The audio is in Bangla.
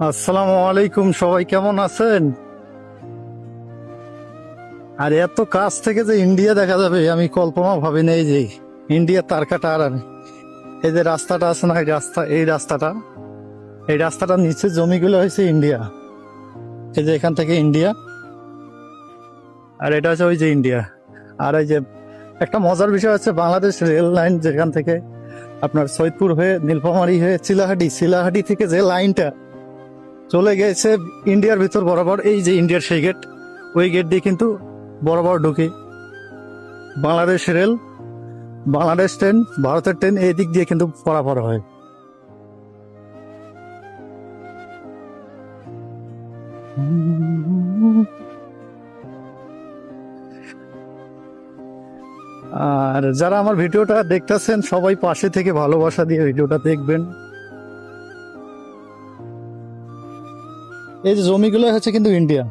আসসালামু আলাইকুম, সবাই কেমন আছেন? আর এত কাছ থেকে যে ইন্ডিয়া দেখা যাবে আমি কল্পনা ভাবিনি। এই যে ইন্ডিয়ার তারকাটা, আর এই যে রাস্তাটা আছে না, এই রাস্তাটার নিচে জমিগুলো হয়েছে ইন্ডিয়া। এই যে এখান থেকে ইন্ডিয়া, আর এটা হচ্ছে ওই যে ইন্ডিয়া। আর এই যে একটা মজার বিষয় হচ্ছে, বাংলাদেশ রেল লাইন যেখান থেকে আপনার সৈয়দপুর হয়ে নীলফামারী হয়ে চিলাহাটি থেকে যে লাইনটা চলে গেছে ইন্ডিয়ার ভিতর বরাবর, এই যে ইন্ডিয়ার সেই গেট, ওই গেট দিয়ে কিন্তু বরাবর ঢুকে বাংলাদেশ রেল, বাংলাদেশ ট্রেন, ভারতের ট্রেন এই দিক দিয়ে কিন্তু পারাপার হয়। আর যারা আমার ভিডিওটা দেখতেছেন সবাই পাশে থেকে ভালোবাসা দিয়ে ভিডিওটা দেখবেন। এই যে জমিগুলো হচ্ছে কিন্তু ইন্ডিয়া।